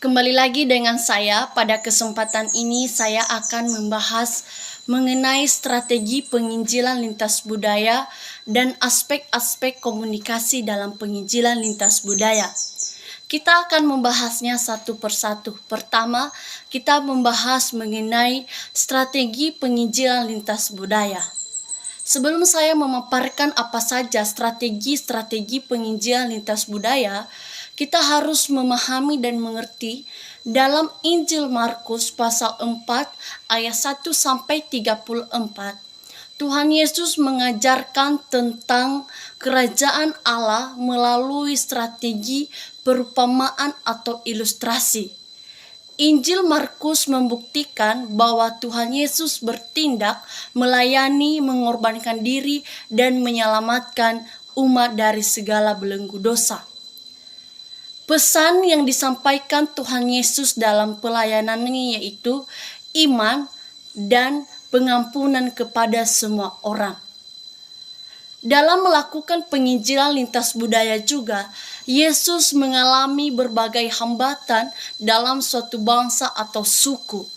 Kembali lagi dengan saya. Pada kesempatan ini saya akan membahas mengenai strategi penginjilan lintas budaya dan aspek-aspek komunikasi dalam penginjilan lintas budaya. Kita akan membahasnya satu persatu. Pertama, kita membahas mengenai strategi penginjilan lintas budaya. Sebelum saya memaparkan apa saja strategi penginjilan lintas budaya, kita harus memahami dan mengerti dalam Injil Markus pasal 4 ayat 1 sampai 34. Tuhan Yesus mengajarkan tentang kerajaan Allah melalui strategi perumpamaan atau ilustrasi. Injil Markus membuktikan bahwa Tuhan Yesus bertindak, melayani, mengorbankan diri, dan menyelamatkan umat dari segala belenggu dosa. Pesan yang disampaikan Tuhan Yesus dalam pelayanannya yaitu iman dan pengampunan kepada semua orang. Dalam melakukan penginjilan lintas budaya juga, Yesus mengalami berbagai hambatan dalam suatu bangsa atau suku.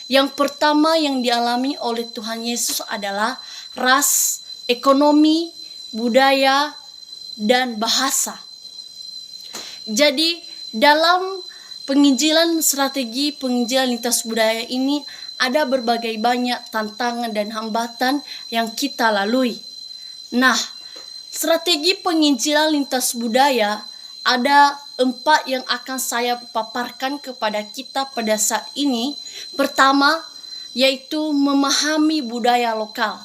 Yang pertama yang dialami oleh Tuhan Yesus adalah ras, ekonomi, budaya, dan bahasa. Jadi dalam strategi penginjilan lintas budaya ini ada berbagai banyak tantangan dan hambatan yang kita lalui. Nah, strategi penginjilan lintas budaya ada 4 yang akan saya paparkan kepada kita pada saat ini. Pertama, yaitu memahami budaya lokal.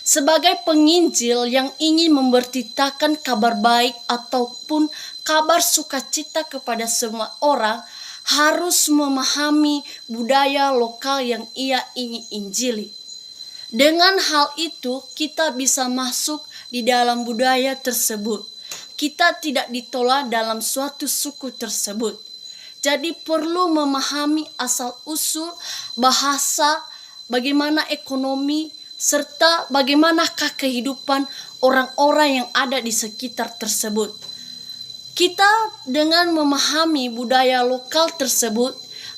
Sebagai penginjil yang ingin memberitakan kabar baik ataupun kabar sukacita kepada semua orang, harus memahami budaya lokal yang ia ingin injili. Dengan hal itu, kita bisa masuk di dalam budaya tersebut. Kita tidak ditolak dalam suatu suku tersebut. Jadi perlu memahami asal-usul, bahasa, bagaimana ekonomi, serta bagaimanakah kehidupan orang-orang yang ada di sekitar tersebut. Kita dengan memahami budaya lokal tersebut,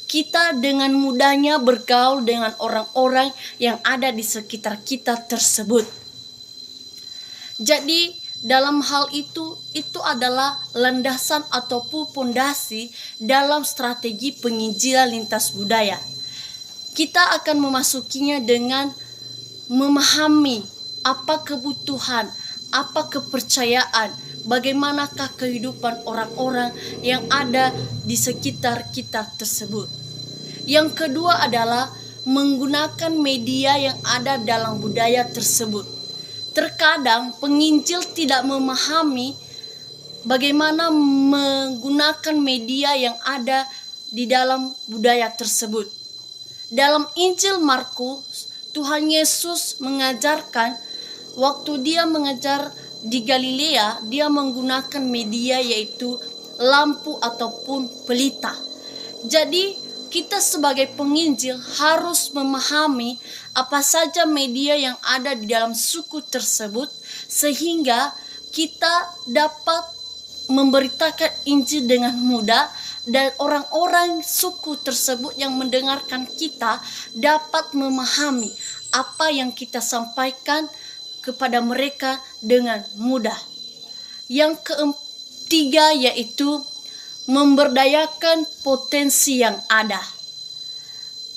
kita dengan mudahnya bergaul dengan orang-orang yang ada di sekitar kita tersebut. Jadi dalam hal itu adalah landasan ataupun pondasi dalam strategi penginjilan lintas budaya. Kita akan memasukinya dengan memahami apa kebutuhan, apa kepercayaan, bagaimanakah kehidupan orang-orang yang ada di sekitar kita tersebut. Yang kedua adalah menggunakan media yang ada dalam budaya tersebut. Terkadang penginjil tidak memahami bagaimana menggunakan media yang ada di dalam budaya tersebut. Dalam Injil Markus, Tuhan Yesus mengajarkan waktu dia mengajar di Galilea, dia menggunakan media yaitu lampu ataupun pelita. Jadi kita sebagai penginjil harus memahami apa saja media yang ada di dalam suku tersebut sehingga kita dapat memberitakan Injil dengan mudah dan orang-orang suku tersebut yang mendengarkan kita dapat memahami apa yang kita sampaikan kepada mereka dengan mudah. Yang ketiga yaitu memberdayakan potensi yang ada.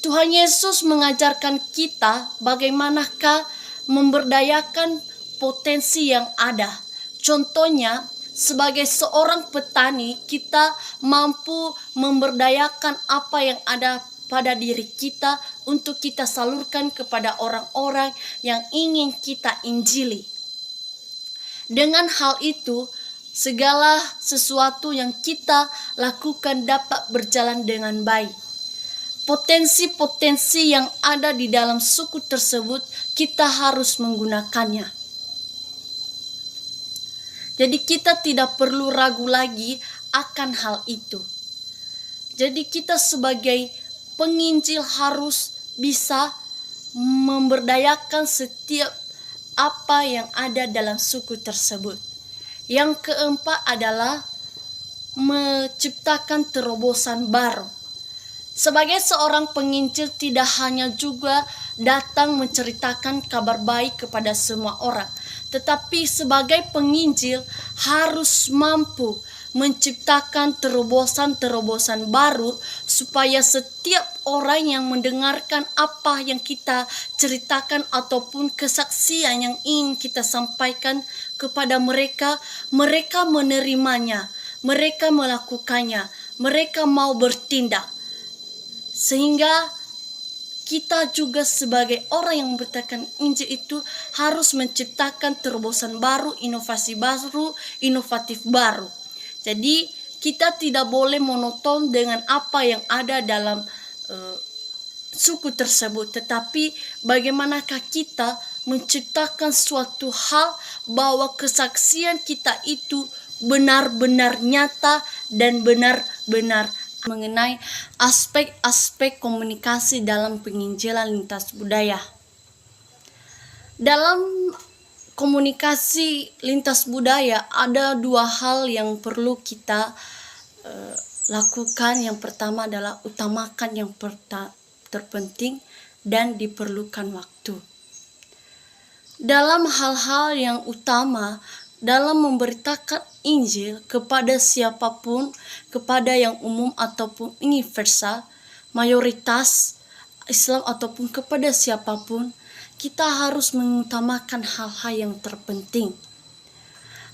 Tuhan Yesus mengajarkan kita bagaimanakah memberdayakan potensi yang ada. Contohnya, sebagai seorang petani, kita mampu memberdayakan apa yang ada pada diri kita untuk kita salurkan kepada orang-orang yang ingin kita injili. Dengan hal itu, segala sesuatu yang kita lakukan dapat berjalan dengan baik. Potensi-potensi yang ada di dalam suku tersebut, kita harus menggunakannya. Jadi kita tidak perlu ragu lagi akan hal itu. Jadi kita sebagai penginjil harus bisa memberdayakan setiap apa yang ada dalam suku tersebut. Yang keempat adalah menciptakan terobosan baru. Sebagai seorang penginjil tidak hanya juga datang menceritakan kabar baik kepada semua orang, tetapi sebagai penginjil harus mampu menciptakan terobosan-terobosan baru supaya setiap orang yang mendengarkan apa yang kita ceritakan ataupun kesaksian yang ingin kita sampaikan kepada mereka, mereka menerimanya, mereka melakukannya, mereka mau bertindak. Sehingga kita juga sebagai orang yang memberitakan Injil itu harus menciptakan terobosan baru, inovasi baru, inovatif baru. Jadi kita tidak boleh monoton dengan apa yang ada dalam suku tersebut, tetapi bagaimanakah kita menciptakan suatu hal bahwa kesaksian kita itu benar-benar nyata dan benar-benar mengenai aspek-aspek komunikasi dalam penginjilan lintas budaya. Dalam komunikasi lintas budaya ada dua hal yang perlu kita lakukan. Yang pertama adalah utamakan yang terpenting dan diperlukan waktu. Dalam hal-hal yang utama dalam memberitakan Injil kepada siapapun, kepada yang umum ataupun universal, mayoritas Islam ataupun kepada siapapun, kita harus mengutamakan hal-hal yang terpenting.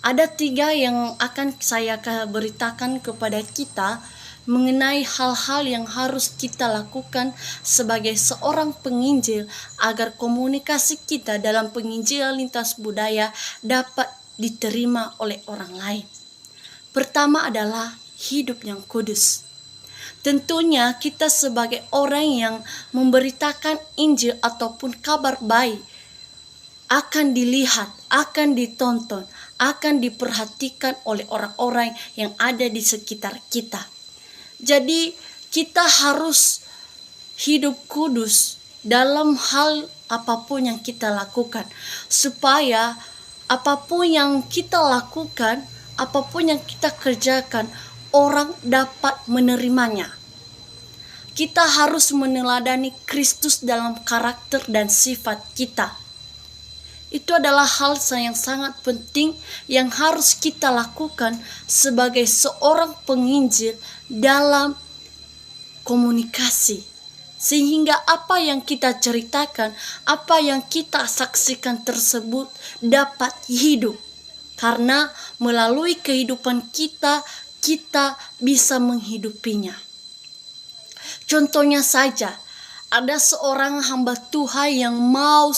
Ada 3 yang akan saya beritakan kepada kita mengenai hal-hal yang harus kita lakukan sebagai seorang penginjil agar komunikasi kita dalam penginjilan lintas budaya dapat diterima oleh orang lain. Pertama adalah hidup yang kudus. Tentunya kita sebagai orang yang memberitakan Injil ataupun kabar baik akan dilihat, akan ditonton, akan diperhatikan oleh orang-orang yang ada di sekitar kita. Jadi kita harus hidup kudus dalam hal apapun yang kita lakukan, supaya apapun yang kita lakukan, apapun yang kita kerjakan, orang dapat menerimanya. Kita harus meneladani Kristus dalam karakter dan sifat kita. Itu adalah hal yang sangat penting yang harus kita lakukan sebagai seorang penginjil dalam komunikasi. Sehingga apa yang kita ceritakan, apa yang kita saksikan tersebut dapat hidup. Karena melalui kehidupan kita, kita bisa menghidupinya. Contohnya saja, ada seorang hamba Tuhan yang mau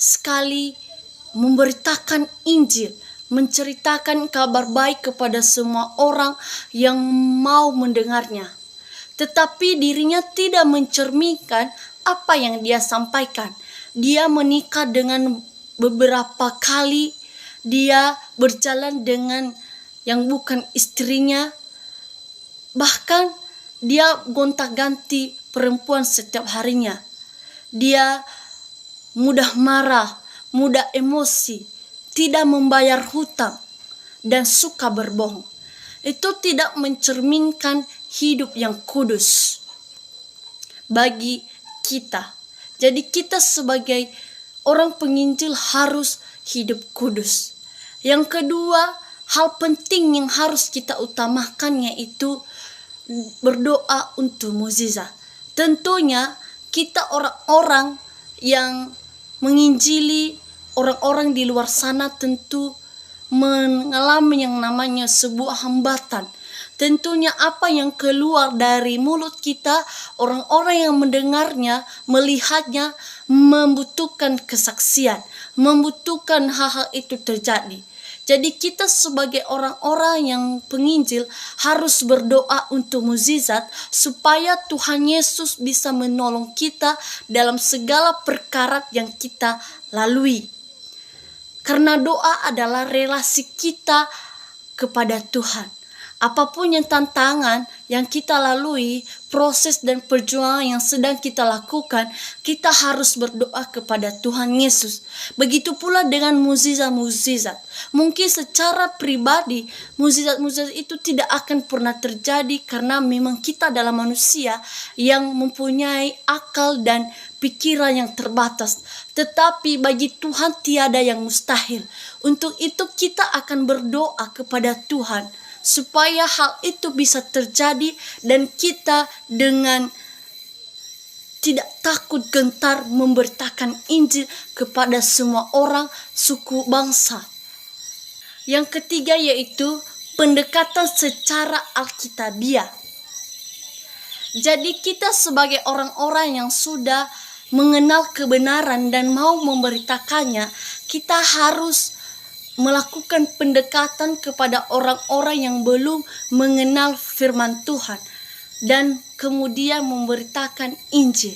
sekali memberitakan Injil, menceritakan kabar baik kepada semua orang yang mau mendengarnya. Tetapi dirinya tidak mencerminkan apa yang dia sampaikan. Dia menikah dengan beberapa kali, dia berjalan dengan yang bukan istrinya. Bahkan dia gonta-ganti perempuan setiap harinya. Dia mudah marah, mudah emosi, tidak membayar hutang, dan suka berbohong. Itu tidak mencerminkan hidup yang kudus bagi kita. Jadi kita sebagai orang penginjil harus hidup kudus. Yang kedua, hal penting yang harus kita utamakan yaitu berdoa untuk mukjizat. Tentunya kita orang-orang yang menginjili orang-orang di luar sana tentu mengalami yang namanya sebuah hambatan. Tentunya apa yang keluar dari mulut kita, orang-orang yang mendengarnya, melihatnya, membutuhkan kesaksian, membutuhkan hal-hal itu terjadi. Jadi kita sebagai orang-orang yang penginjil harus berdoa untuk mukjizat supaya Tuhan Yesus bisa menolong kita dalam segala perkara yang kita lalui. Karena doa adalah relasi kita kepada Tuhan. Apapun yang tantangan yang kita lalui, proses dan perjuangan yang sedang kita lakukan, kita harus berdoa kepada Tuhan Yesus. Begitu pula dengan mukjizat-mukjizat. Mungkin secara pribadi, mukjizat-mukjizat itu tidak akan pernah terjadi karena memang kita adalah manusia yang mempunyai akal dan pikiran yang terbatas. Tetapi bagi Tuhan tiada yang mustahil. Untuk itu kita akan berdoa kepada Tuhan supaya hal itu bisa terjadi dan kita dengan tidak takut gentar memberitakan Injil kepada semua orang, suku, bangsa. Yang ketiga yaitu pendekatan secara alkitabiah. Jadi kita sebagai orang-orang yang sudah mengenal kebenaran dan mau memberitakannya, kita harus melakukan pendekatan kepada orang-orang yang belum mengenal firman Tuhan dan kemudian memberitakan Injil.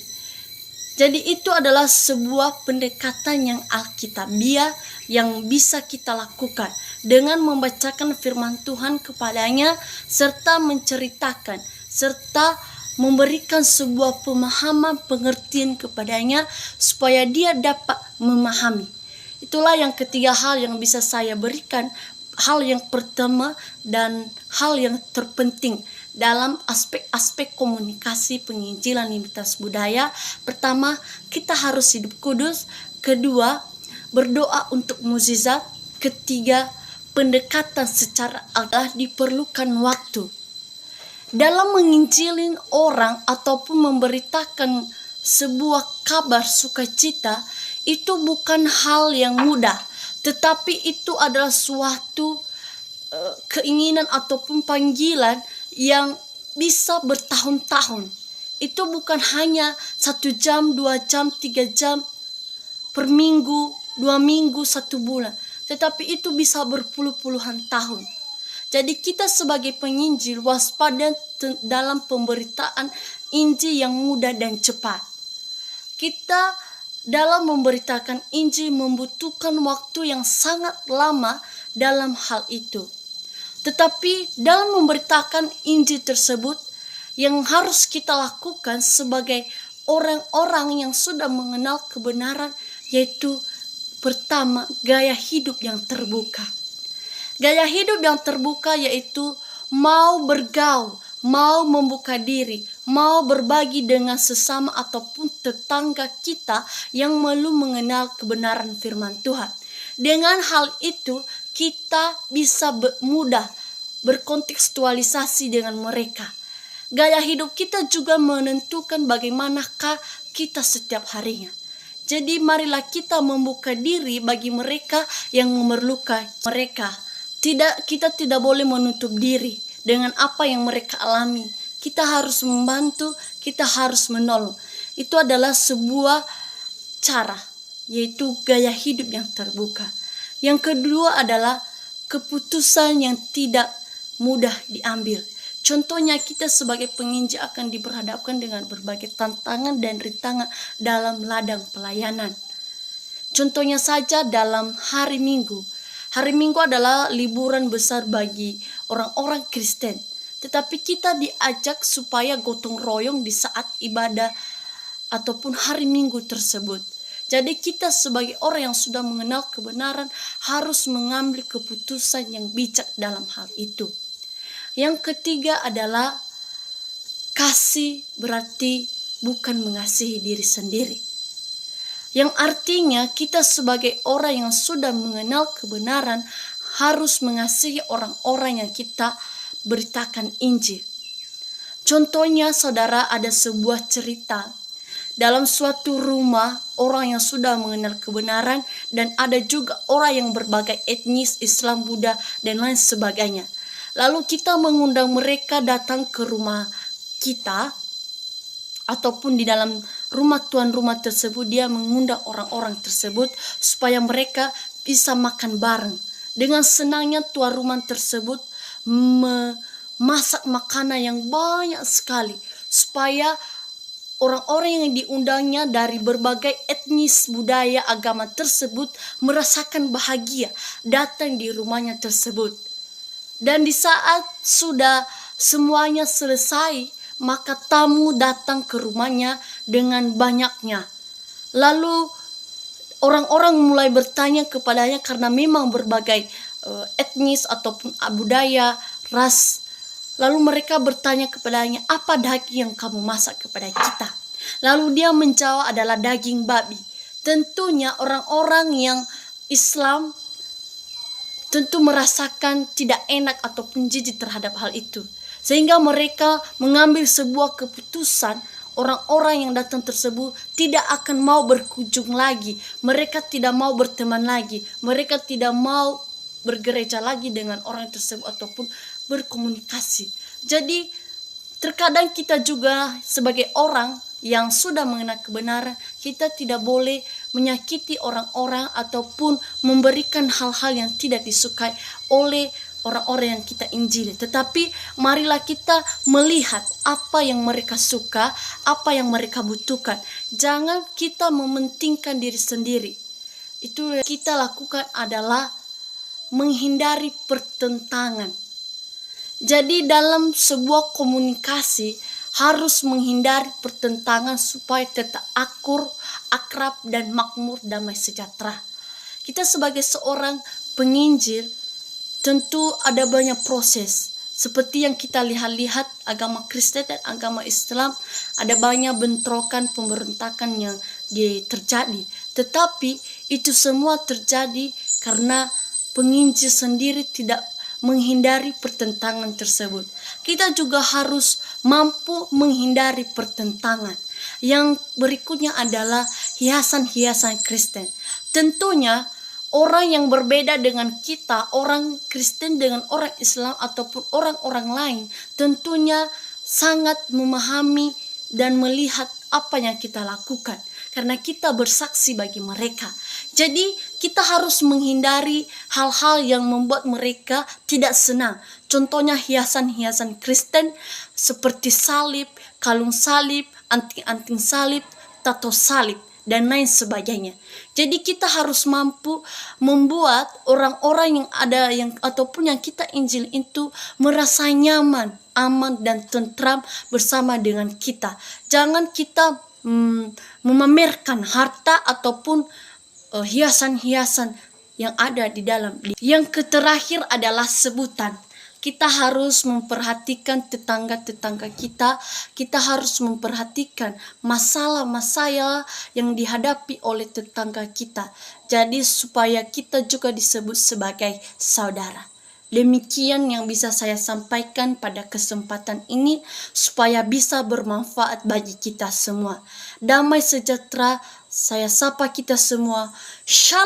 Jadi itu adalah sebuah pendekatan yang alkitabiah yang bisa kita lakukan dengan membacakan firman Tuhan kepadanya serta menceritakan serta memberikan sebuah pemahaman pengertian kepadanya supaya dia dapat memahami. Itulah yang ketiga hal yang bisa saya berikan, hal yang pertama dan hal yang terpenting dalam aspek-aspek komunikasi penginjilan lintas budaya. Pertama, kita harus hidup kudus. Kedua, berdoa untuk mukjizat. Ketiga, pendekatan secara Allah diperlukan waktu. Dalam menginjilin orang ataupun memberitakan sebuah kabar sukacita, itu bukan hal yang mudah, tetapi itu adalah suatu keinginan ataupun panggilan yang bisa bertahun-tahun. Itu bukan hanya 1 jam, 2 jam, 3 jam per minggu, 2 minggu, 1 bulan, tetapi itu bisa berpuluh-puluhan tahun. Jadi kita sebagai penginjil waspada dalam pemberitaan Injil yang mudah dan cepat. Kita dalam memberitakan Injil membutuhkan waktu yang sangat lama dalam hal itu. Tetapi dalam memberitakan Injil tersebut, yang harus kita lakukan sebagai orang-orang yang sudah mengenal kebenaran, yaitu pertama, gaya hidup yang terbuka. Gaya hidup yang terbuka yaitu mau bergaul, mau membuka diri, mau berbagi dengan sesama ataupun tetangga kita yang belum mengenal kebenaran firman Tuhan. Dengan hal itu, kita bisa mudah berkontekstualisasi dengan mereka. Gaya hidup kita juga menentukan bagaimanakah kita setiap harinya. Jadi marilah kita membuka diri bagi mereka yang memerlukan mereka. Kita tidak boleh menutup diri dengan apa yang mereka alami. Kita harus membantu, kita harus menolong. Itu adalah sebuah cara, yaitu gaya hidup yang terbuka. Yang kedua adalah keputusan yang tidak mudah diambil. Contohnya kita sebagai penginjil akan diperhadapkan dengan berbagai tantangan dan rintangan dalam ladang pelayanan. Contohnya saja dalam hari Minggu. Hari Minggu adalah liburan besar bagi orang-orang Kristen. Tetapi kita diajak supaya gotong royong di saat ibadah ataupun hari Minggu tersebut. Jadi kita sebagai orang yang sudah mengenal kebenaran harus mengambil keputusan yang bijak dalam hal itu. Yang ketiga adalah kasih berarti bukan mengasihi diri sendiri. Yang artinya kita sebagai orang yang sudah mengenal kebenaran harus mengasihi orang-orang yang kita beritakan Injil. Contohnya saudara, ada sebuah cerita dalam suatu rumah orang yang sudah mengenal kebenaran dan ada juga orang yang berbagai etnis Islam, Buddha dan lain sebagainya. Lalu kita mengundang mereka datang ke rumah kita ataupun di dalam rumah tuan rumah tersebut. Dia mengundang orang-orang tersebut supaya mereka bisa makan bareng. Dengan senangnya tuan rumah tersebut memasak makanan yang banyak sekali supaya orang-orang yang diundangnya dari berbagai etnis, budaya, agama tersebut merasakan bahagia datang di rumahnya tersebut. Dan di saat sudah semuanya selesai, maka tamu datang ke rumahnya dengan banyaknya. Lalu orang-orang mulai bertanya kepadanya karena memang berbagai etnis ataupun budaya, ras. Lalu mereka bertanya kepadanya, apa daging yang kamu masak kepada kita? Lalu dia menjawab adalah daging babi. Tentunya orang-orang yang Islam tentu merasakan tidak enak ataupun jijik terhadap hal itu. Sehingga mereka mengambil sebuah keputusan, orang-orang yang datang tersebut tidak akan mau berkunjung lagi. Mereka tidak mau berteman lagi. Mereka tidak mau bergereja lagi dengan orang tersebut ataupun berkomunikasi. Jadi terkadang kita juga sebagai orang yang sudah mengenal kebenaran, kita tidak boleh menyakiti orang-orang ataupun memberikan hal-hal yang tidak disukai oleh orang-orang yang kita injili. Tetapi marilah kita melihat apa yang mereka suka, apa yang mereka butuhkan. Jangan kita mementingkan diri sendiri. Itu yang kita lakukan adalah menghindari pertentangan. Jadi dalam sebuah komunikasi harus menghindari pertentangan supaya tetap akrab dan makmur, damai sejahtera. Kita sebagai seorang penginjil tentu ada banyak proses. Seperti yang kita lihat agama Kristen dan agama Islam, ada banyak bentrokan, pemberontakan yang terjadi. Tetapi itu semua terjadi karena penginjil sendiri tidak menghindari pertentangan tersebut. Kita juga harus mampu menghindari pertentangan. Yang berikutnya adalah hiasan-hiasan Kristen. Tentunya orang yang berbeda dengan kita, orang Kristen dengan orang Islam ataupun orang-orang lain, tentunya sangat memahami dan melihat apa yang kita lakukan. Karena kita bersaksi bagi mereka. Jadi kita harus menghindari hal-hal yang membuat mereka tidak senang. Contohnya hiasan-hiasan Kristen seperti salib, kalung salib, anting-anting salib, tato salib, dan lain sebagainya. Jadi kita harus mampu membuat orang-orang yang ataupun yang kita injil itu merasa nyaman, aman, dan tentram bersama dengan kita. Jangan kita memamerkan harta ataupun hiasan-hiasan yang ada di dalam. Yang terakhir adalah sebutan. Kita harus memperhatikan tetangga-tetangga kita. Kita harus memperhatikan masalah-masalah yang dihadapi oleh tetangga kita. Jadi supaya kita juga disebut sebagai saudara. Demikian yang bisa saya sampaikan pada kesempatan ini supaya bisa bermanfaat bagi kita semua. Damai sejahtera, saya sapa kita semua. Shalom.